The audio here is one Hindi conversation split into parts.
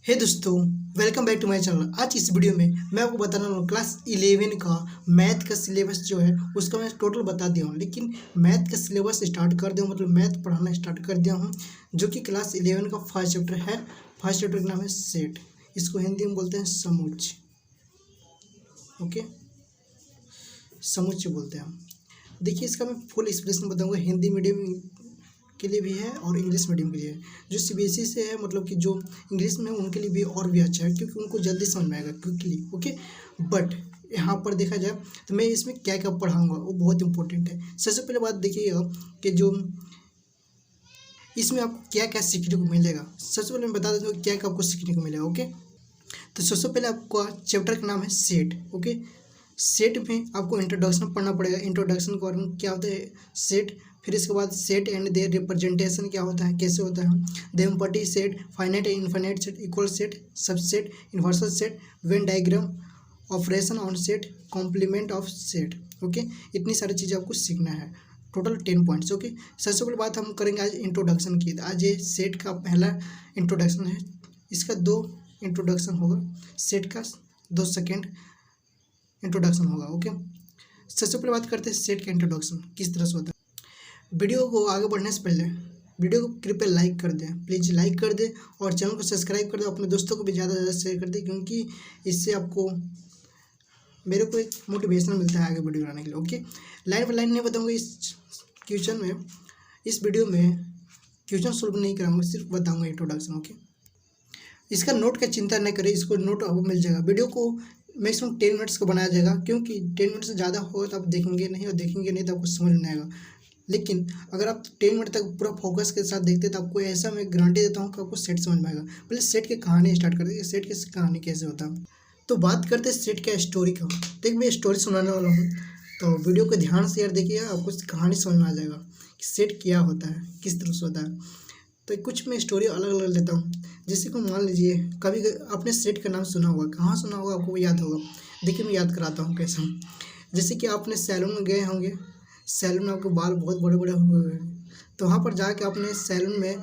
हे दोस्तों, welcome back to my channel. आज इस वीडियो में मैं आपको बताने वाला हूँ क्लास 11 का मैथ का सिलेबस जो है उसका मैं टोटल बता दिया हूँ। लेकिन मैथ का सिलेबस स्टार्ट कर दिया हूँ, मतलब मैथ पढ़ाना स्टार्ट कर दिया हूँ, जो कि क्लास 11 का फर्स्ट चैप्टर है। फर्स्ट चैप्टर का नाम है सेट। इसको हिंदी में बोलते हैं समुच्चय। ओके, समुच्चय बोलते हैं हम। देखिए, इसका मैं फुल एक्सप्लेनेशन बताऊँगा। हिंदी मीडियम के लिए भी है और इंग्लिश मीडियम के लिए है। जो सीबीएसई से है, मतलब कि जो इंग्लिश में है उनके लिए भी और भी अच्छा है, क्योंकि उनको जल्दी समझ में आएगा क्विकली। ओके, बट यहाँ पर देखा जाए तो मैं इसमें क्या क्या पढ़ाऊँगा वो बहुत इंपॉर्टेंट है। सबसे पहले बात देखिएगा कि जो इसमें आपको क्या क्या सीखने को मिलेगा। सबसे पहले मैं बता देता हूँ क्या क्या आपको सीखने को मिलेगा। ओके, तो सबसे पहले आपका चैप्टर का नाम है सेट। ओके, सेट में आपको इंट्रोडक्शन पढ़ना पड़ेगा। इंट्रोडक्शन के बारे में क्या होता है सेट, फिर इसके बाद सेट एंड देयर रिप्रेजेंटेशन क्या होता है, कैसे होता है, the empty set, finite and infinite set, equal set, subset, universal set, Venn diagram, operation on set, complement of set. Okay, इतनी सारी चीज़ें आपको सीखना है। Total 10 points. ओके, सबसे पहले बात हम करेंगे आज इंट्रोडक्शन की। आज ये सेट का पहला इंट्रोडक्शन है। इसका 2 इंट्रोडक्शन होगा, सेट का 2 सेकेंड इंट्रोडक्शन होगा। ओके, सबसे पहले बात करते हैं सेट का इंट्रोडक्शन किस तरह से होता है। वीडियो को आगे बढ़ने से पहले वीडियो को कृपया लाइक कर दें, प्लीज़ लाइक कर दें, और चैनल को सब्सक्राइब कर दें। अपने दोस्तों को भी ज़्यादा से ज़्यादा शेयर कर दें, क्योंकि इससे आपको मेरे को एक मोटिवेशन मिलता है आगे वीडियो बनाने के लिए। ओके, लाइन बाय लाइन नहीं बताऊँगा इस क्वेश्चन में, इस वीडियो में क्वेश्चन सोल्व नहीं कराऊंगा, सिर्फ बताऊँगा इंट्रोडक्शन। ओके, इसका नोट का चिंता न करें, इसको नोट आपको मिल जाएगा। वीडियो को मैक्सिमम 10 मिनट्स का बनाया जाएगा, क्योंकि 10 मिनट से ज़्यादा हो तो आप देखेंगे नहीं, और देखेंगे नहीं तो आपको समझ नहीं आएगा। लेकिन अगर आप 10 मिनट तक पूरा फोकस के साथ देखते हैं तो आपको ऐसा मैं गारंटी देता हूँ कि आपको सेट समझ में आएगा। पहले सेट की कहानी स्टार्ट करते हैं, सेट की कहानी कैसे होता है। तो बात करते हैं सेट का स्टोरी का। देख, मैं स्टोरी सुनाने वाला हूँ, तो वीडियो को ध्यान से यार देखिए, आपको कहानी समझ में आ जाएगा कि सेट क्या होता है, किस तरह से होता है। तो कुछ मैं स्टोरी अलग अलग लेता हूँ। जैसे कि मान लीजिए, कभी आपने सेट का नाम सुना होगा, कहाँ सुना होगा आपको याद होगा। देखिए, मैं याद कराता हूँ कैसे। जैसे कि आपने सैलून में गए होंगे, सैलून में आपके बाल बहुत बड़े बड़े हुए हैं, तो वहाँ पर जाके आपने सैलून में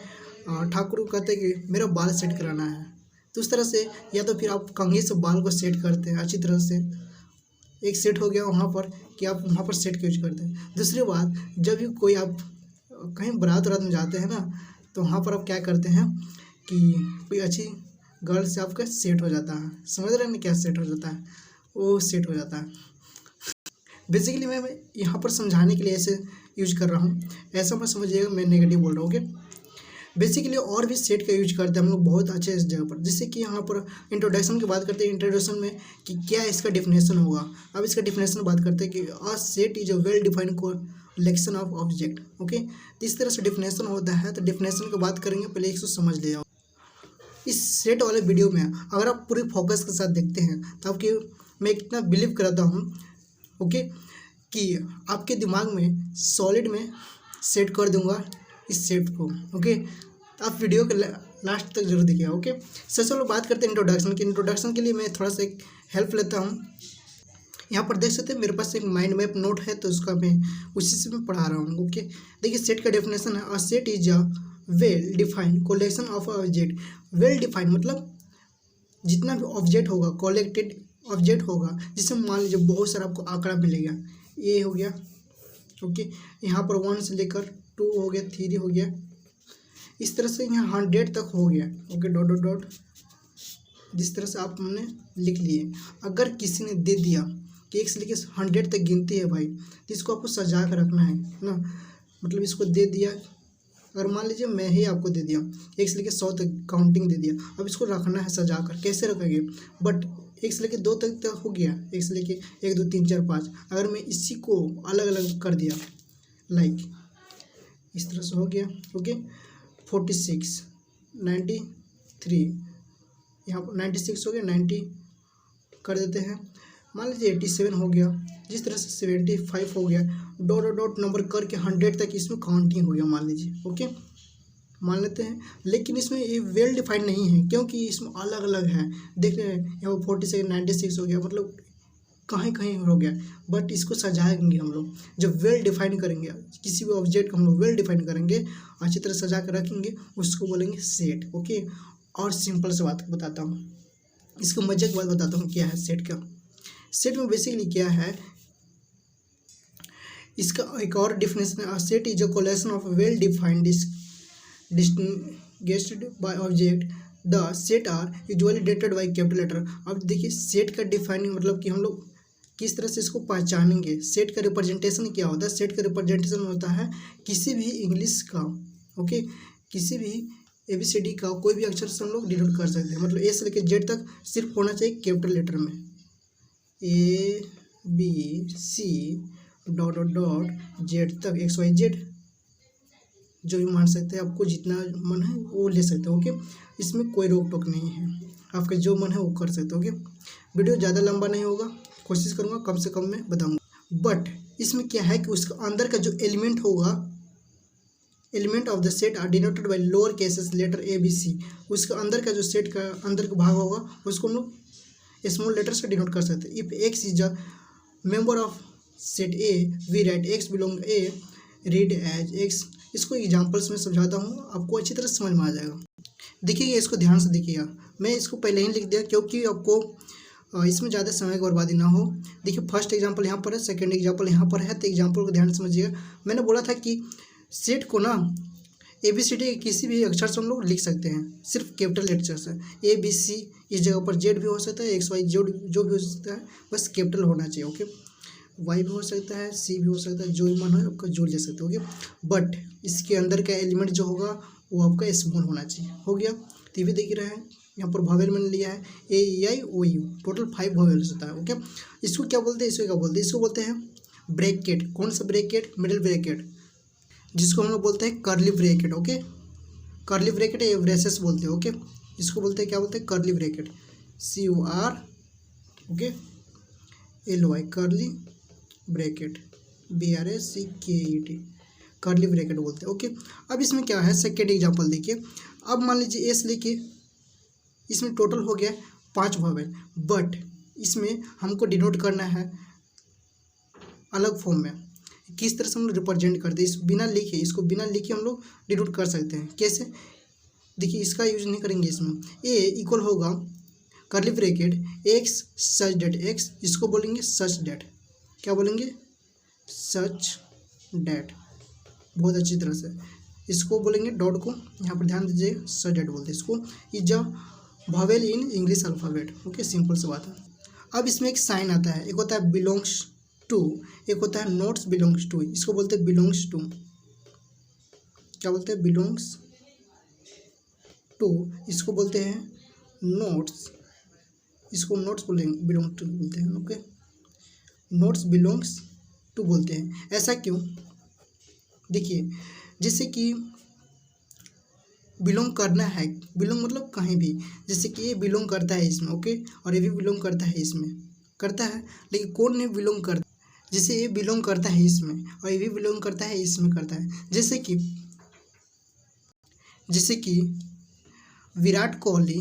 ठाकुर को कहते हैं कि मेरा बाल सेट कराना है। तो उस तरह से, या तो फिर आप कंघी से बाल को सेट करते हैं अच्छी तरह से। एक सेट हो गया वहाँ पर कि आप वहाँ पर सेट का यूज करते हैं। दूसरी बात, जब भी कोई आप कहीं बारात वारात में जाते हैं ना, तो वहाँ पर आप क्या करते हैं कि कोई अच्छी गर्ल से आपका सेट हो जाता है। समझ रहे हैं ना क्या सेट हो जाता है, वो सेट हो जाता है। बेसिकली मैं यहाँ पर समझाने के लिए ऐसे यूज कर रहा हूँ, ऐसा मत समझिएगा मैं नेगेटिव बोल रहा हूँ। ओके, बेसिकली और भी सेट का यूज करते हैं हम लोग बहुत अच्छे इस जगह पर। जैसे कि यहाँ पर इंट्रोडक्शन की बात करते हैं, इंट्रोडक्शन में कि क्या इसका डिफिनेशन होगा। अब इसका डिफिनेशन बात करते हैं कि a set is a well defined collection of object. Okay, तो इस तरह से डिफिनेशन होता है। तो डिफिनेशन की बात करेंगे, पहले इसको समझ ले जाओ। इस सेट वाले वीडियो में अगर आप पूरे फोकस के साथ देखते हैं तो आपके, मैं इतना बिलीव कराता हूँ, ओके, कि आपके दिमाग में सॉलिड में सेट कर दूंगा इस सेट को। ओके, आप वीडियो के लास्ट तक जरूर देखिएगा। ओके, सबसे पहले बात करते हैं इंट्रोडक्शन की। इंट्रोडक्शन के लिए मैं थोड़ा सा एक हेल्प लेता हूँ। यहाँ पर देख सकते हैं मेरे पास एक माइंड मैप नोट है, तो उसका मैं उसी से मैं पढ़ा रहा हूँ। ओके, देखिए सेट का डेफिनेशन है, a set is a well defined collection of object. Well defined मतलब जितना भी ऑब्जेक्ट होगा, कलेक्टेड ऑब्जेक्ट होगा, जिससे मान लीजिए बहुत सारा आपको आंकड़ा मिलेगा। ये हो गया, ओके, यहाँ पर 1 से लेकर 2 हो गया, 3 हो गया, इस तरह से यहाँ 100 तक हो गया। ओके, डॉट डॉट डॉट, जिस तरह से आप हमने लिख लिए। अगर किसी ने दे दिया कि 1 से लेकर 100 तक गिनती है भाई, तो इसको आपको सजा कर रखना है ना। मतलब इसको दे दिया, अगर मान लीजिए मैं ही आपको दे दिया 1 से लेकर 100 तक काउंटिंग दे दिया, अब इसको रखना है सजा कर। कैसे रखेंगे, बट 1 से लेकर 2 तक हो गया, 1 से लेकर 1 2 3 4 5। अगर मैं इसी को अलग अलग कर दिया, लाइक इस तरह से हो गया। ओके, 46 93, यहाँ पर 96 हो गया, 90 कर देते हैं। मान लीजिए 87 हो गया, जिस तरह से 75 हो गया, डॉट डॉट डॉट नंबर करके 100 तक इसमें काउंटिंग हो गया मान लीजिए। ओके, मान लेते हैं। लेकिन इसमें ये वेल डिफाइंड नहीं है, क्योंकि इसमें अलग अलग है। देख रहे हैं यहाँ 46 96 हो गया, मतलब कहीं कहीं हो गया। बट इसको सजाएंगे हम लोग, जब वेल डिफाइन करेंगे किसी भी ऑब्जेक्ट को, हम लोग वेल डिफाइन करेंगे, अच्छी तरह सजा कर रखेंगे, उसको बोलेंगे सेट। ओके, और सिंपल से बात बताता हूँ, इसको मजे की बात बताता हूँ क्या है सेट का। सेट में बेसिकली क्या है, इसका एक और डिफिनेशन है, set is a collection of well defined distinguished by object, the set are usually dated by capital letter. अब देखिए सेट का डिफाइनिंग मतलब कि हम लोग किस तरह से इसको पहचानेंगे। सेट का रिप्रेजेंटेशन क्या होता है, सेट का रिप्रेजेंटेशन होता है किसी भी इंग्लिश का, ओके, किसी भी ABCD का कोई भी अक्षर से हम लोग डिनोट कर सकते हैं। मतलब ए से लेकर जेड तक सिर्फ होना चाहिए कैपिटल लेटर में, ABC dot dot dot Z तक, XYZ जो भी मान सकते हैं, आपको जितना मन है वो ले सकते हो, ओके। इसमें कोई रोक टोक नहीं है, आपका जो मन है वो कर सकते हो, ओके। वीडियो ज़्यादा लंबा नहीं होगा, कोशिश करूँगा कम से कम में बताऊँगा। बट इसमें क्या है कि उसका अंदर का जो एलिमेंट होगा, element of the set are denoted by lower cases letter ABC। उसका अंदर का जो सेट का अंदर का भाग होगा उसको हम लोग स्मॉल लेटर से डिनोट कर सकते हैं। If X is a member of set A, we write X belong A, read as X। इसको एग्जांपल्स में समझाता हूँ, आपको अच्छी तरह समझ में आ जाएगा। देखिएगा, इसको ध्यान से देखिएगा, मैं इसको पहले ही लिख दिया क्योंकि आपको इसमें ज़्यादा समय की बर्बादी ना हो। देखिए फर्स्ट एग्जांपल यहाँ पर है, सेकंड एग्जांपल यहाँ पर है, तो एग्जांपल को ध्यान से समझिएगा। मैंने बोला था कि सेट को ना ABCD के किसी भी अक्षर से हम लोग लिख सकते हैं, सिर्फ कैपिटल लेटर से। ABC इस जगह पर Z भी हो सकता है, XY जो भी हो सकता है, बस कैपिटल होना चाहिए, ओके। Y भी हो सकता है, C भी हो सकता है, जो भी मन हो आपका जोड़ ले सकते हो, ओके। बट इसके अंदर का एलिमेंट जो होगा वो आपका स्मॉल होना चाहिए, हो गया। तो ये भी देख रहे हैं, यहाँ पर वॉवेल मैंने लिया है AEIOU, टोटल 5 वॉवेल्स होता है, ओके। इसको क्या बोलते हैं, इसको क्या बोलते हैं, इसको बोलते हैं ब्रैकेट। कौन सा ब्रैकेट, मिडिल ब्रैकेट, जिसको हम लोग बोलते हैं curly bracket, okay. Curly bracket या ब्रेसेस बोलते हैं, ओके। इसको बोलते हैं, क्या बोलते हैं, curly bracket, CUR, okay, LY, curly bracket, BRACKET, curly bracket बोलते हैं, ओके। अब इसमें क्या है, सेकेंड एग्जांपल देखिए। अब मान लीजिए एस लेके इसमें टोटल हो गया 5 वॉवेल, बट इसमें हमको डिनोट करना है अलग फॉर्म में। किस तरह से हम लोग रिप्रेजेंट करते हैं, इस बिना लिखे, इसको बिना लिखे हम लोग डिनोट कर सकते हैं। कैसे, देखिए इसका यूज नहीं करेंगे। इसमें A इक्वल होगा कर्ली ब्रैकेट X सच डेट X, इसको बोलेंगे सच डेट, क्या बोलेंगे, सच डेट, बहुत अच्छी तरह से इसको बोलेंगे। डॉट को यहाँ पर ध्यान दीजिए, सच डेट बोलते हैं इसको। Is a vowel in English alphabet, okay, simple सी बात है। अब इसमें एक साइन आता है, एक होता है बिलोंग्स टू, एक होता है नोट्स बिलोंग्स टू। इसको बोलते हैं बिलोंग्स टू, क्या बोलते हैं, बिलोंग्स टू। इसको बोलते हैं नोट्स, इसको नोट्स बोलेंगे, बिलोंग टू बोलते हैं, ओके। नोट्स बिलोंग्स टू बोलते हैं। ऐसा क्यों, देखिए जैसे कि बिलोंग करना है, बिलोंग मतलब कहीं भी, जैसे कि ये बिलोंग करता है इसमें, ओके, और ये भी बिलोंग करता है इसमें, करता है, लेकिन कौन नहीं बिलोंग करता, जैसे ये बिलोंग करता है इसमें और ये भी बिलोंग करता है इसमें, करता है। जैसे कि Virat Kohli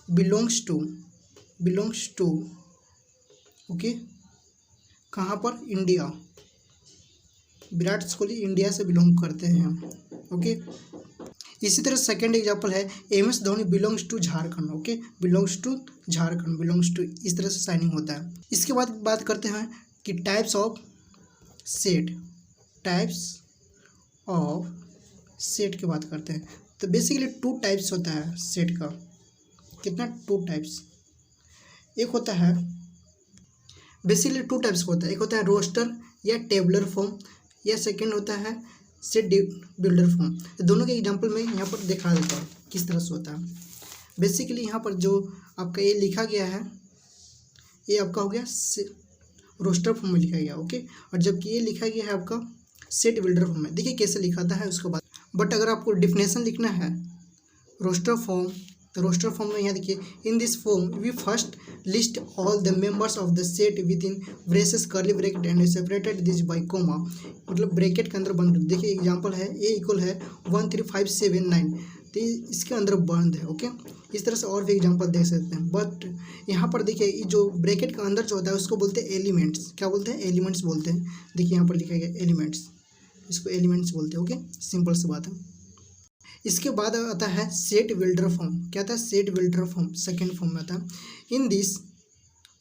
belongs to, okay, कहाँ पर, इंडिया। विराट कोहली इंडिया से बिलोंग करते हैं, ओके। इसी तरह सेकंड एग्जांपल है MS Dhoni belongs to Jharkhand, okay, belongs to Jharkhand, belongs to, इस तरह से साइनिंग होता है। इसके बाद बात करते हैं कि टाइप्स ऑफ सेट, की बात करते हैं। तो बेसिकली 2 टाइप्स होता है सेट का, कितना, 2 टाइप्स। एक होता है, बेसिकली 2 टाइप्स का होता है, एक होता है रोस्टर या टेबलर फॉर्म, या सेकंड होता है सेट बिल्डर फॉर्म। दोनों के एग्जांपल में यहाँ पर दिखा देता हूँ किस तरह से होता है। बेसिकली यहाँ पर जो आपका ये लिखा गया है, ये आपका हो गया रोस्टर फॉर्म में लिखा गया, ओके, और जबकि ये लिखा गया है आपका सेट बिल्डर फॉर्म में। देखिए कैसे लिखाता है उसके बाद। बट अगर आपको डिफिनेशन लिखना है रोस्टर फॉर्म, तो रोस्टर फॉर्म में यहाँ देखिए, in this form we first list all the members of the set within braces curly bracket and separated this by comma, मतलब ब्रैकेट के अंदर बंद। देखिए एग्जांपल है A इक्वल है 1 3 5 7 9, तो इसके अंदर बंद है, ओके। इस तरह से और भी एग्जांपल देख सकते हैं। बट यहाँ पर देखिए जो ब्रैकेट के अंदर जो होता है उसको बोलते हैं एलिमेंट्स, क्या बोलते हैं, एलिमेंट्स बोलते हैं। देखिए यहाँ पर लिखा गया एलिमेंट्स, इसको एलिमेंट्स बोलते हैं। ओके, सिंपल सी बात है। इसके बाद आता है सेट बिल्डर फॉर्म। क्या आता है? Set builder form second form में आता है। In this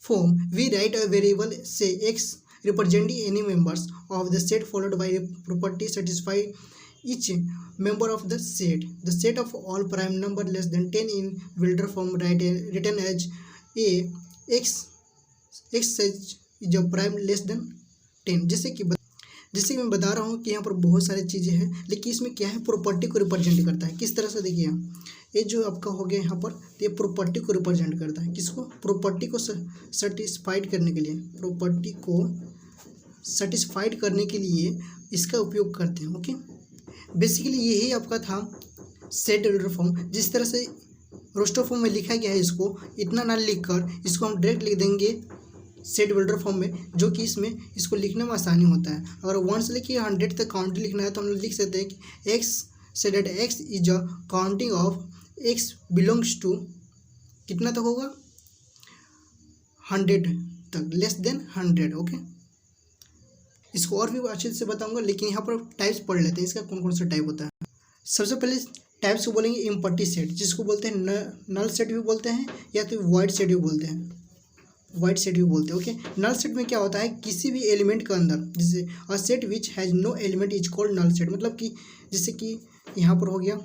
form we write a variable say x representing any members of the set followed by a property satisfy each member of the set. The set of all prime number less than 10 in builder form written as a x such is a prime less than 10। जैसे कि मैं बता रहा हूँ कि यहाँ पर बहुत सारी चीज़ें हैं, लेकिन इसमें क्या है, प्रॉपर्टी को रिप्रेजेंट करता है। किस तरह से देखिए, ये जो आपका हो गया यहाँ पर, तो ये प्रॉपर्टी को रिप्रेजेंट करता है। किसको? प्रॉपर्टी को सेटिस्फाइड करने के लिए, प्रॉपर्टी को सेटिस्फाइड करने के लिए इसका उपयोग करते हैं। ओके, बेसिकली यही आपका था सेट बिल्डर फॉर्म। जिस तरह से रोस्टर फॉर्म में लिखा गया है, इसको इतना ना लिखकर इसको हम डायरेक्ट लिख देंगे सेट बिल्डर फॉर्म में, जो कि इसमें इसको लिखने में आसानी होता है। अगर 1 से लेकर 100 तक काउंट लिखना है तो हम लोग लिख सकते हैं कि x such that x is a counting of x belongs to कितना तक होगा, 100 तक, लेस देन 100। ओके, इसको और भी अच्छे से बताऊंगा, लेकिन यहाँ पर टाइप्स पढ़ लेते हैं इसका कौन कौन सा टाइप होता है। सबसे पहले टाइप्स को बोलेंगे इम्पटी सेट, जिसको बोलते हैं नल सेट भी बोलते हैं या तो वाइड सेट भी बोलते हैं, वाइड सेट भी बोलते हैं। ओके, नल सेट में क्या होता है, किसी भी एलिमेंट के अंदर, जैसे a set which has no element is called null set. मतलब कि जैसे कि यहाँ पर हो गया,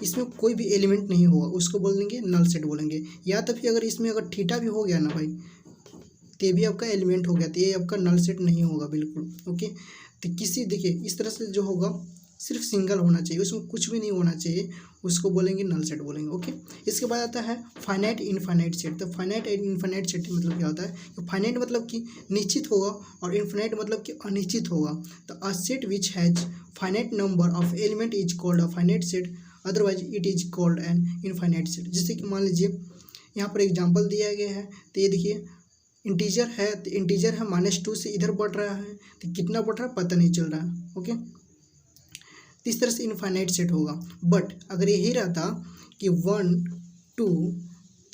इसमें कोई भी एलिमेंट नहीं होगा, उसको बोलेंगे नल सेट बोलेंगे। या तो फिर अगर इसमें अगर थीटा भी हो गया ना भाई, तो ये भी आपका एलिमेंट हो गया, तो ये आपका नल सेट नहीं होगा बिल्कुल। ओके, तो किसी, देखिए इस तरह से जो होगा सिर्फ सिंगल होना चाहिए, उसमें कुछ भी नहीं होना चाहिए, उसको बोलेंगे नल सेट बोलेंगे। ओके, इसके बाद आता है फाइनाइट इनफाइनाइट सेट। तो फाइनाइट एंड इनफाइनाइट सेट मतलब क्या होता है, कि फाइनाइट मतलब कि निश्चित होगा और इनफाइनाइट मतलब कि अनिश्चित होगा। तो अ set which has finite number of element is called a finite set, otherwise it is called an infinite set. जैसे कि मान लीजिए यहाँ पर एग्जाम्पल दिया गया है, तो ये देखिए इंटीजर है, तो इंटीजर है -2 से इधर बढ़ रहा है, तो कितना बढ़ रहा है पता नहीं चल रहा है। ओके, इस तरह से इनफाइनाइट सेट होगा। बट अगर यही रहता कि 1 2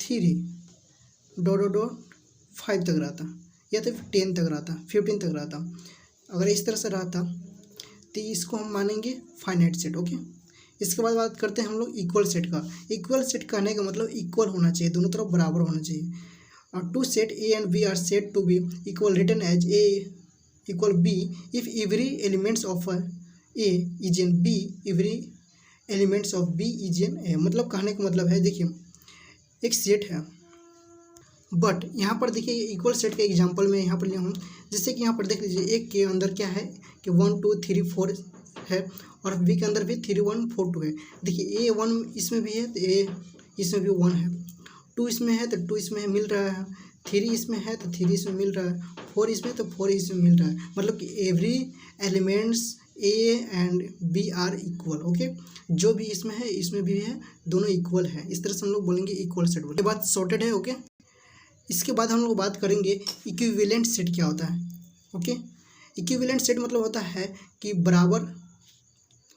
3 ... 5 तक रहता, या तो 10 तक रहता, 15 तक रहता, अगर इस तरह से रहता तो इसको हम मानेंगे फाइनाइट सेट। ओके, इसके बाद बात करते हैं हम लोग इक्वल सेट का। इक्वल सेट कहने का मतलब इक्वल होना चाहिए, दोनों तरफ बराबर होना चाहिए। और two set A and B are set to be equal written as A equal B if every elements of A is in B, every elements of B is in A. मतलब कहने का मतलब है, देखिए एक सेट है, बट यहाँ पर देखिए इक्वल सेट के एग्जांपल में यहाँ पर लिया हूँ। जैसे कि यहाँ पर देख लीजिए, एक के अंदर क्या है कि 1 2 3 4 है, और बी के अंदर भी 3 1 4 2 है। देखिए ए 1 इसमें भी है तो ए इसमें भी 1 है, 2 इसमें है तो 2 इसमें मिल रहा है, 3 इसमें है तो 3 इसमें मिल रहा है, 4 इसमें तो 4 इसमें मिल रहा है। मतलब कि every elements A and B are equal. Okay, जो भी इसमें है इसमें भी है, दोनों इक्वल है। इस तरह से हम लोग बोलेंगे इक्वल सेट। बोले बात सॉर्टेड है। ओके, इसके बाद हम लोग बात करेंगे इक्विवेलेंट सेट क्या होता है। ओके, इक्विवेलेंट सेट मतलब होता है कि बराबर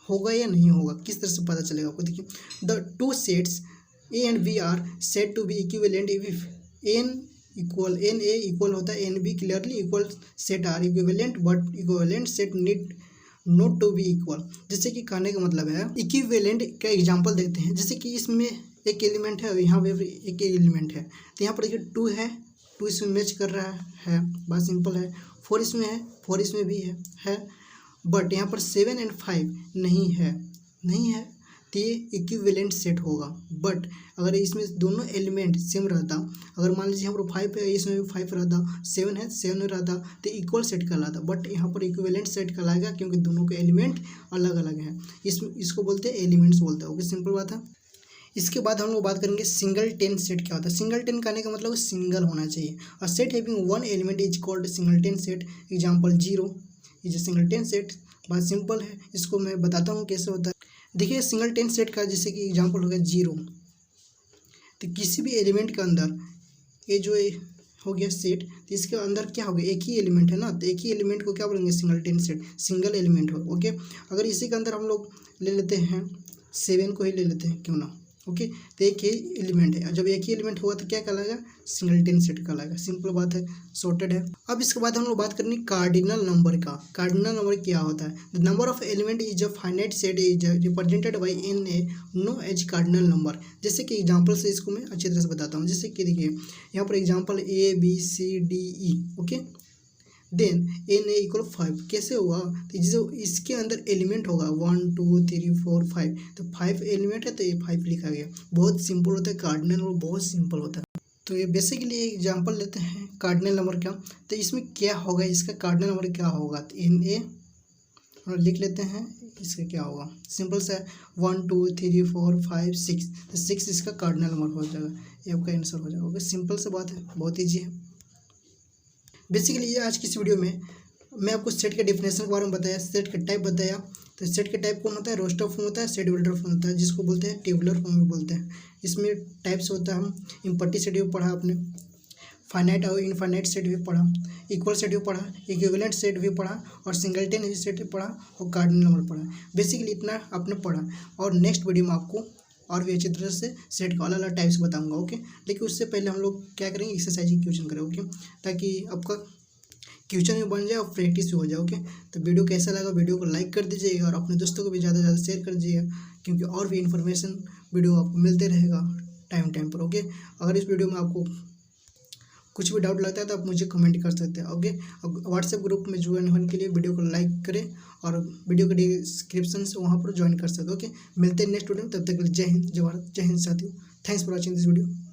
होगा या नहीं होगा, किस तरह से पता चलेगा आपको। देखिए, the two sets A and B are set to be equivalent if n A equal होता है n B, clearly equal set are equivalent, but equivalent set need not to be equal. जैसे कि कहने का मतलब है, इक्विवेलेंट का एग्जांपल देखते हैं। जैसे कि इसमें एक एलिमेंट है और यहाँ पे एक एलिमेंट है, तो यहाँ पर देखिए 2 है, 2 इसमें मैच कर रहा है, बात सिंपल है। 4 इसमें है, 4 इसमें भी है, बट यहाँ पर 7 एंड 5 नहीं है, तो ये इक्विवेलेंट सेट होगा। बट अगर इसमें दोनों एलिमेंट सेम रहता, अगर मान लीजिए यहाँ पर 5 है, इसमें भी 5 रहता, 7 है 7 में रहता, तो इक्वल सेट कहलाता। बट यहाँ पर इक्विवेलेंट सेट कहलाएगा क्योंकि दोनों के एलिमेंट अलग अलग हैं। इसको बोलते हैं एलिमेंट्स बोलते हैं। ओके, सिंपल बात है। इसके बाद हम लोग बात करेंगे सिंगलटेन सेट क्या होता है। सिंगलटेन कहने का मतलब सिंगल होना चाहिए। A set having 1 element is called singleton set. Example 0 is a singleton set. बात सिंपल है, इसको मैं बताता हूँ कैसे होता है। देखिए सिंगलटेन सेट का जैसे कि एग्जांपल हो गया 0, तो किसी भी एलिमेंट के अंदर ये जो हो गया सेट, तो इसके अंदर क्या हो गया, एक ही एलिमेंट है ना, तो एक ही एलिमेंट को क्या बोलेंगे, सिंगलटेन सेट, सिंगल एलिमेंट हो। ओके, अगर इसी के अंदर हम लोग ले लेते हैं 7 को ही ले लेते हैं, क्यों ना, ओके। तो एक ही एलिमेंट है, और जब एक ही एलिमेंट हुआ तो क्या कहलाएगा, सिंगलटन सेट कहलाएगा। सिंपल बात है, सॉर्टेड है। अब इसके बाद हम लोग बात करेंगे कार्डिनल नंबर का। कार्डिनल नंबर क्या होता है? The number of element is a finite set is represented by n A known as cardinal number. जैसे कि एग्जाम्पल से इसको मैं अच्छी तरह से बताता हूँ। जैसे कि देखिए यहाँ पर example ABCDE, okay. Then n A equal 5 कैसे हुआ? तो जो इसके अंदर एलिमेंट होगा 1 2 3 4 5, तो 5 एलिमेंट है तो ये 5 लिखा गया। बहुत सिंपल होता है कार्डिनल नंबर, बहुत सिंपल होता है। तो ये बेसिकली एग्जांपल लेते हैं कार्डिनल नंबर का। तो इसमें क्या होगा, इसका कार्डिनल नंबर क्या होगा? तो एन ए हम लिख लेते हैं, इसका क्या होगा, सिंपल सा 1 2 3 4 5 6, तो 6 इसका कार्डिनल नंबर हो जाएगा। ये आपका आंसर हो जाएगा। ओके, सिंपल सा बात है, बहुत ईजी है। बेसिकली ये आज की इस वीडियो में मैं आपको सेट के डेफिनेशन के बारे में बताया, सेट का टाइप बताया। तो सेट का टाइप कौन होता है? रोस्टर फॉर्म होता है, सेट बिल्डर फॉर्म होता है, जिसको बोलते हैं टेबुलर फॉर्म भी बोलते हैं। इसमें टाइप्स होता है, हम इम्पट्टी सेट भी पढ़ा आपने, फाइनाइट और इनफाइनाइट सेट भी पढ़ा, इक्वल सेट भी पढ़ा, इक्विवेलेंट सेट भी पढ़ा, और सिंगलटन सेट भी पढ़ा, और कार्डिनल नंबर पढ़ा। बेसिकली इतना आपने पढ़ा। और नेक्स्ट वीडियो में आपको और भी अच्छी तरह से सेट का अलग अलग टाइप्स बताऊंगा। ओके, लेकिन उससे पहले हम लोग क्या करेंगे, एक्सरसाइज की क्वेश्चन करें। ओके, ताकि आपका क्वेश्चन भी बन जाए और प्रैक्टिस भी हो जाए। ओके, तो वीडियो कैसा लगा, वीडियो को लाइक कर दीजिएगा और अपने दोस्तों को भी ज़्यादा से ज़्यादा शेयर कर दीजिएगा, क्योंकि और भी इन्फॉर्मेशन वीडियो आपको मिलते रहेगा टाइम पर। ओके, अगर इस वीडियो में आपको कुछ भी डाउट लगता है तो आप मुझे कमेंट कर सकते हैं। ओके, व्हाट्सएप ग्रुप में ज्वाइन होने के लिए वीडियो को लाइक करें और वीडियो के डिस्क्रिप्शन से वहाँ पर ज्वाइन कर सकते हैं। ओके, मिलते हैं नेक्स्ट वीडियो में, तब तक के लिए जय हिंद, जय भारत, जय हिंद साथियों। Thanks for watching this video.